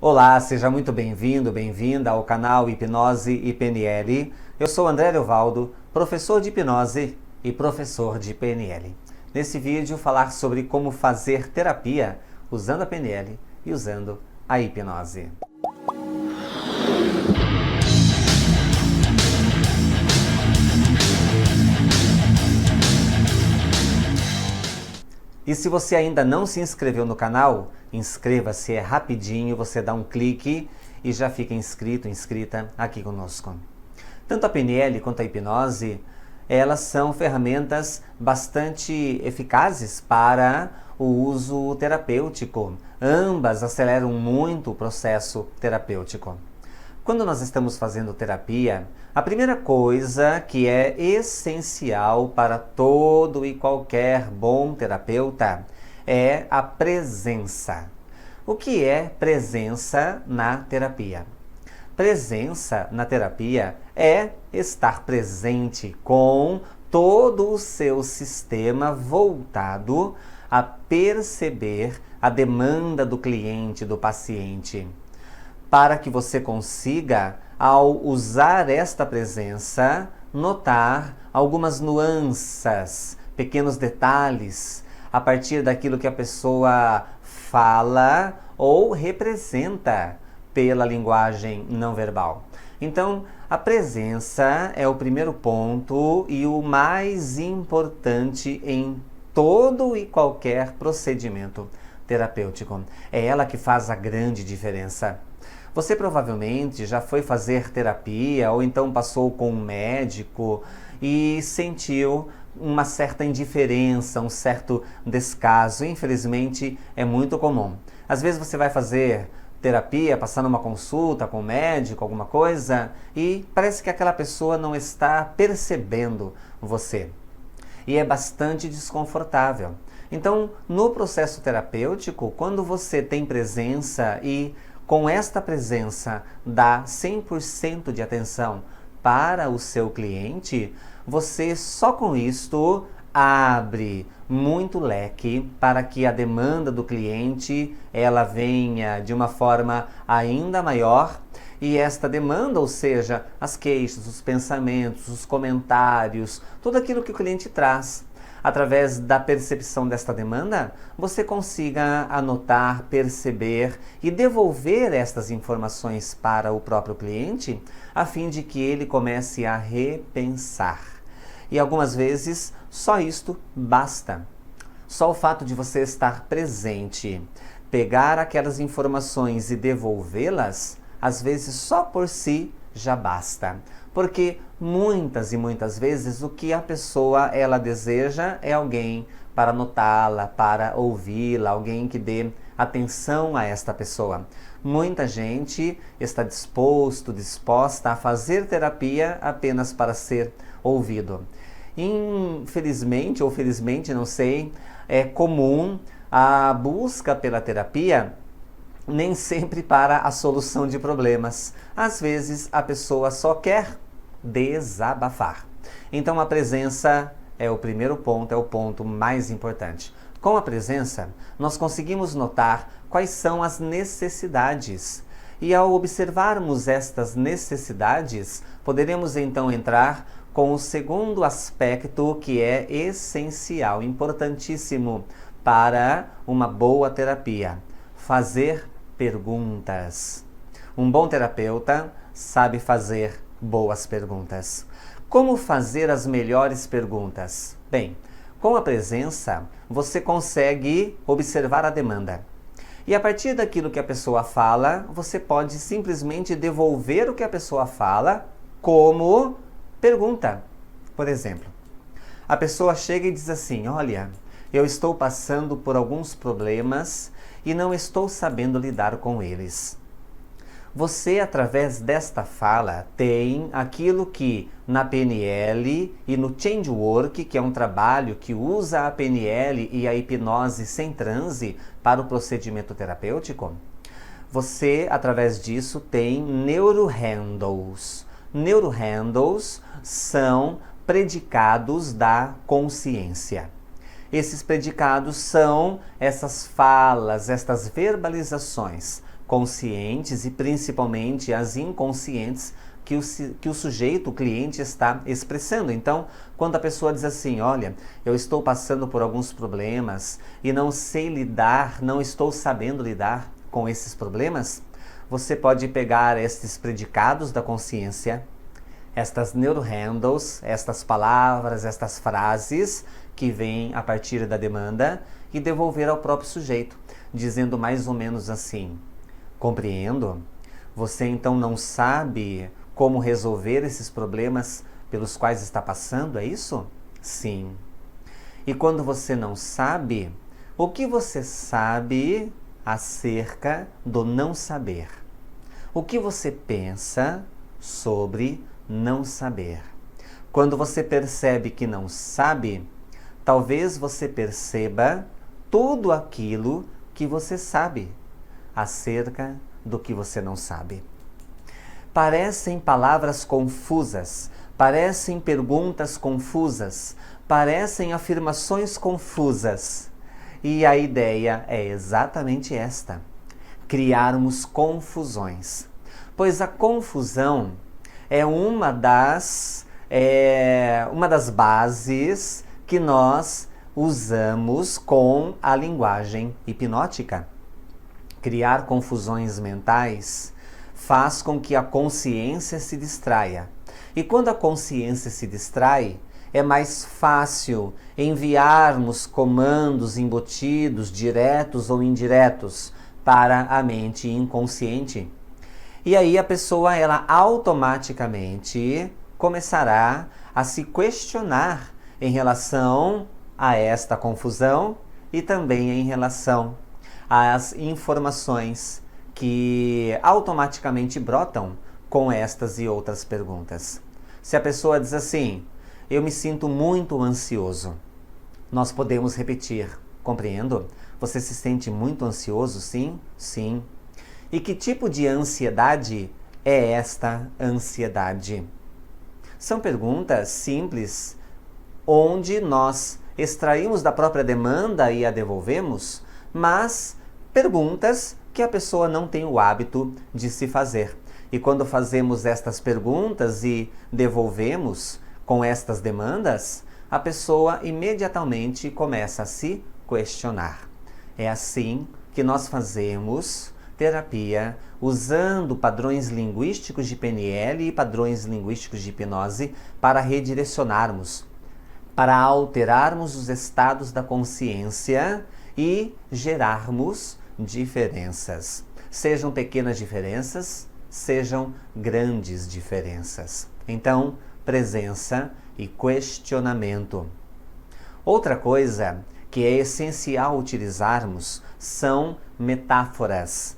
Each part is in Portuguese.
Olá, seja muito bem-vindo, bem-vinda ao canal Hipnose e PNL. Eu sou André Leovaldo, professor de hipnose e professor de PNL. Nesse vídeo, falar sobre como fazer terapia usando a PNL e usando a hipnose. E se você ainda não se inscreveu no canal, inscreva-se, é rapidinho, você dá um clique e já fica inscrito, inscrita aqui conosco. Tanto a PNL quanto a hipnose, elas são ferramentas bastante eficazes para o uso terapêutico. Ambas aceleram muito o processo terapêutico. Quando nós estamos fazendo terapia, a primeira coisa que é essencial para todo e qualquer bom terapeuta é a presença. O que é presença na terapia? Presença na terapia é estar presente com todo o seu sistema voltado a perceber a demanda do cliente, do paciente, para que você consiga, ao usar esta presença, notar algumas nuances, pequenos detalhes, a partir daquilo que a pessoa fala ou representa pela linguagem não verbal. Então, a presença é o primeiro ponto e o mais importante em todo e qualquer procedimento terapêutico. É ela que faz a grande diferença. Você provavelmente já foi fazer terapia ou então passou com um médico e sentiu uma certa indiferença, um certo descaso. Infelizmente, é muito comum. Às vezes você vai fazer terapia, passando uma consulta com um médico, alguma coisa, e parece que aquela pessoa não está percebendo você. E é bastante desconfortável. Então, no processo terapêutico, quando você tem presença e com esta presença dá 100% de atenção para o seu cliente, você só com isto abre muito leque para que a demanda do cliente ela venha de uma forma ainda maior. E esta demanda, ou seja, as queixas, os pensamentos, os comentários, tudo aquilo que o cliente traz, através da percepção desta demanda, você consiga anotar, perceber e devolver estas informações para o próprio cliente, a fim de que ele comece a repensar. E algumas vezes, só isto basta. Só o fato de você estar presente, pegar aquelas informações e devolvê-las, às vezes só por si já basta. Porque muitas e muitas vezes o que a pessoa ela deseja é alguém para notá-la, para ouvi-la, alguém que dê atenção a esta pessoa. Muita gente está disposta a fazer terapia apenas para ser ouvido. Infelizmente ou felizmente, não sei, é comum a busca pela terapia nem sempre para a solução de problemas. Às vezes a pessoa só quer desabafar. Então a presença é o primeiro ponto, é o ponto mais importante. Com a presença, nós conseguimos notar quais são as necessidades. E ao observarmos estas necessidades, poderemos então entrar com o segundo aspecto que é essencial, importantíssimo para uma boa terapia: fazer perguntas. Um bom terapeuta sabe fazer boas perguntas. Como fazer as melhores perguntas? Bem, com a presença, você consegue observar a demanda. E a partir daquilo que a pessoa fala, você pode simplesmente devolver o que a pessoa fala como pergunta. Por exemplo, a pessoa chega e diz assim: olha, eu estou passando por alguns problemas e não estou sabendo lidar com eles. Você, através desta fala, tem aquilo que na PNL e no Change Work, que é um trabalho que usa a PNL e a hipnose sem transe para o procedimento terapêutico, você, através disso, tem neurohandles. Neurohandles são predicados da consciência. Esses predicados são essas falas, estas verbalizações conscientes e principalmente as inconscientes que o sujeito, o cliente, está expressando. Então, quando a pessoa diz assim, olha, eu estou passando por alguns problemas e não sei lidar, não estou sabendo lidar com esses problemas, você pode pegar estes predicados da consciência, estas neurohandles, estas palavras, estas frases que vêm a partir da demanda e devolver ao próprio sujeito, dizendo mais ou menos assim, compreendo? Você então não sabe como resolver esses problemas pelos quais está passando, é isso? Sim. E quando você não sabe, o que você sabe acerca do não saber? O que você pensa sobre não saber? Quando você percebe que não sabe, talvez você perceba tudo aquilo que você sabe acerca do que você não sabe. Parecem palavras confusas, parecem perguntas confusas, parecem afirmações confusas. E a ideia é exatamente esta: criarmos confusões. Pois a confusão é uma das bases que nós usamos com a linguagem hipnótica. Criar confusões mentais faz com que a consciência se distraia. E quando a consciência se distrai, é mais fácil enviarmos comandos embutidos, diretos ou indiretos, para a mente inconsciente. E aí a pessoa, ela automaticamente começará a se questionar em relação a esta confusão e também em relação às informações que automaticamente brotam com estas e outras perguntas. Se a pessoa diz assim, eu me sinto muito ansioso, nós podemos repetir, compreendo? Você se sente muito ansioso, sim? Sim. E que tipo de ansiedade é esta ansiedade? São perguntas simples, onde nós extraímos da própria demanda e a devolvemos, mas perguntas que a pessoa não tem o hábito de se fazer. E quando fazemos estas perguntas e devolvemos com estas demandas, a pessoa imediatamente começa a se questionar. É assim que nós fazemos terapia usando padrões linguísticos de PNL e padrões linguísticos de hipnose para redirecionarmos, para alterarmos os estados da consciência e gerarmos diferenças. Sejam pequenas diferenças, sejam grandes diferenças. Então, presença e questionamento. Outra coisa que é essencial utilizarmos são metáforas,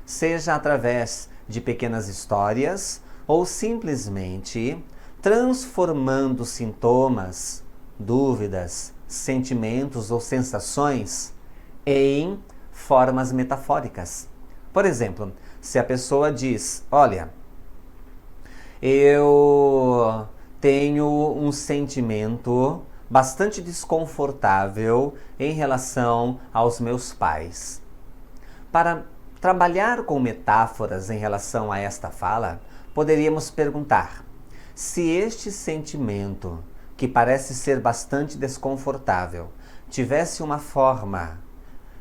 seja através de pequenas histórias ou simplesmente transformando sintomas, dúvidas, sentimentos ou sensações em formas metafóricas. Por exemplo, se a pessoa diz, olha, eu tenho um sentimento bastante desconfortável em relação aos meus pais. Para trabalhar com metáforas em relação a esta fala, poderíamos perguntar, se este sentimento, que parece ser bastante desconfortável, tivesse uma forma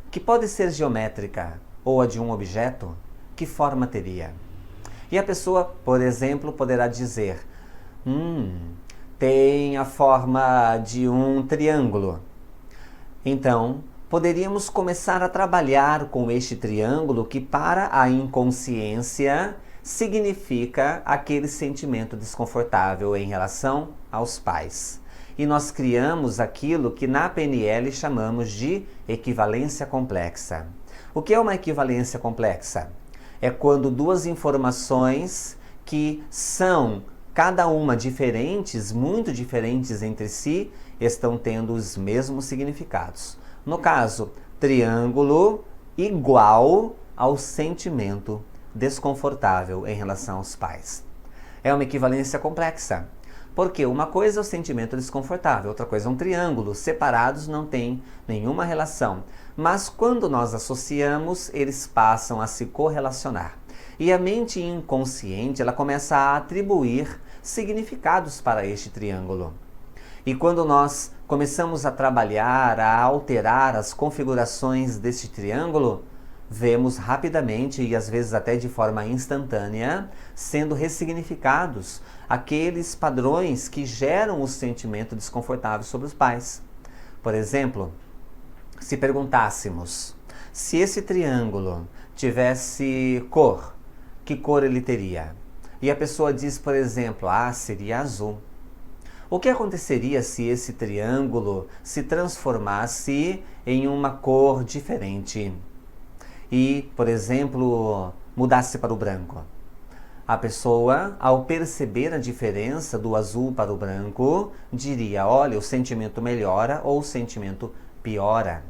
que pode ser geométrica ou a de um objeto, que forma teria? E a pessoa, por exemplo, poderá dizer, tem a forma de um triângulo. Então, poderíamos começar a trabalhar com este triângulo que para a inconsciência significa aquele sentimento desconfortável em relação aos pais. E nós criamos aquilo que na PNL chamamos de equivalência complexa. O que é uma equivalência complexa? É quando duas informações que são cada uma diferentes, muito diferentes entre si, estão tendo os mesmos significados. No caso, triângulo igual ao sentimento desconfortável em relação aos pais. É uma equivalência complexa, Porque uma coisa é o sentimento desconfortável, outra coisa é um triângulo. Separados não tem nenhuma relação. Mas quando nós associamos, eles passam a se correlacionar. E a mente inconsciente, ela começa a atribuir significados para este triângulo. E quando nós começamos a trabalhar, a alterar as configurações deste triângulo, vemos rapidamente e às vezes até de forma instantânea sendo ressignificados aqueles padrões que geram o sentimento desconfortável sobre os pais. Por exemplo, se perguntássemos se esse triângulo tivesse cor, que cor ele teria? E a pessoa diz, por exemplo, seria azul. O que aconteceria se esse triângulo se transformasse em uma cor diferente? E, por exemplo, mudasse para o branco. A pessoa, ao perceber a diferença do azul para o branco, diria, olha, o sentimento melhora ou o sentimento piora.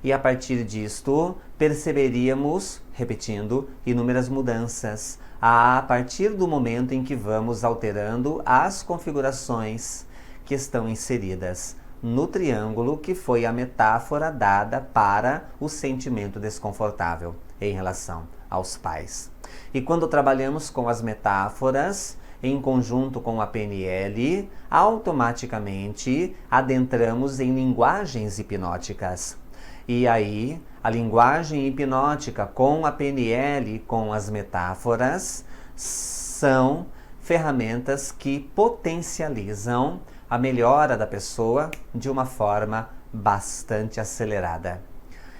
E a partir disto, perceberíamos, repetindo, inúmeras mudanças, a partir do momento em que vamos alterando as configurações que estão inseridas no triângulo, que foi a metáfora dada para o sentimento desconfortável em relação aos pais. E quando trabalhamos com as metáforas, em conjunto com a PNL, automaticamente adentramos em linguagens hipnóticas. E aí, a linguagem hipnótica com a PNL, com as metáforas, são ferramentas que potencializam a melhora da pessoa de uma forma bastante acelerada.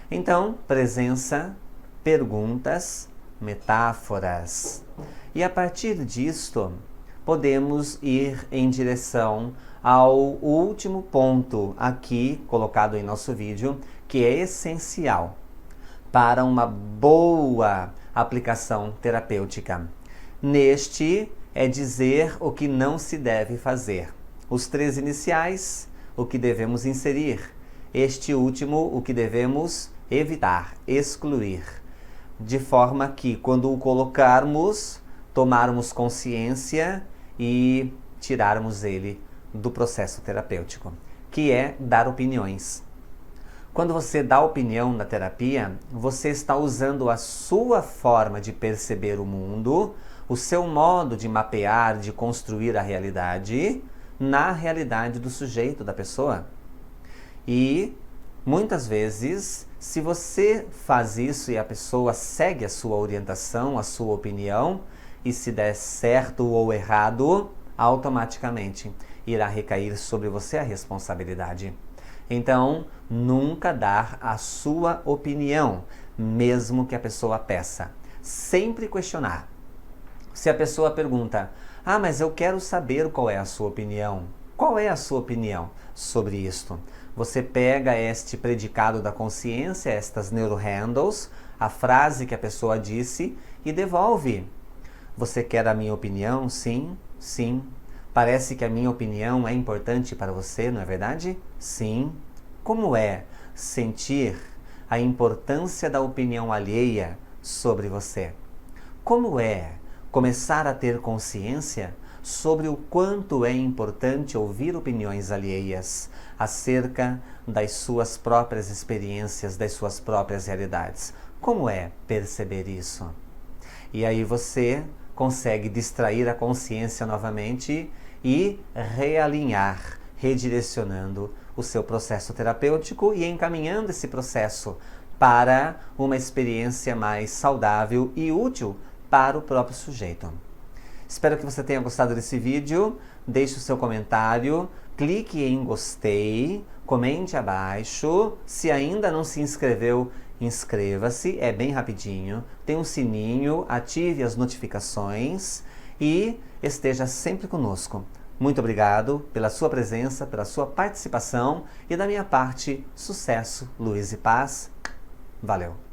Então, presença, perguntas, metáforas. E a partir disto, podemos ir em direção ao último ponto aqui colocado em nosso vídeo, que é essencial para uma boa aplicação terapêutica. Neste é dizer o que não se deve fazer. Os 3 iniciais, o que devemos inserir. Este último, o que devemos evitar, excluir. De forma que, quando o colocarmos, tomarmos consciência e tirarmos ele do processo terapêutico, que é dar opiniões. Quando você dá opinião na terapia, você está usando a sua forma de perceber o mundo, o seu modo de mapear, de construir a realidade, na realidade do sujeito, da pessoa. E muitas vezes, se você faz isso e a pessoa segue a sua orientação, a sua opinião, e se der certo ou errado, automaticamente irá recair sobre você a responsabilidade. Então, nunca dar a sua opinião, mesmo que a pessoa peça. Sempre questionar. Se a pessoa pergunta, mas eu quero saber qual é a sua opinião. Qual é a sua opinião sobre isto? Você pega este predicado da consciência, estas neurohandles, a frase que a pessoa disse e devolve. Você quer a minha opinião? Sim, sim. Parece que a minha opinião é importante para você, não é verdade? Sim. Como é sentir a importância da opinião alheia sobre você? Como é começar a ter consciência sobre o quanto é importante ouvir opiniões alheias acerca das suas próprias experiências, das suas próprias realidades? Como é perceber isso? E aí você consegue distrair a consciência novamente e realinhar, redirecionando o seu processo terapêutico e encaminhando esse processo para uma experiência mais saudável e útil para o próprio sujeito. Espero que você tenha gostado desse vídeo. Deixe o seu comentário, clique em gostei, comente abaixo. Se ainda não se inscreveu, inscreva-se, é bem rapidinho. Tem um sininho, ative as notificações e esteja sempre conosco. Muito obrigado pela sua presença, pela sua participação e da minha parte, sucesso, luz e paz. Valeu!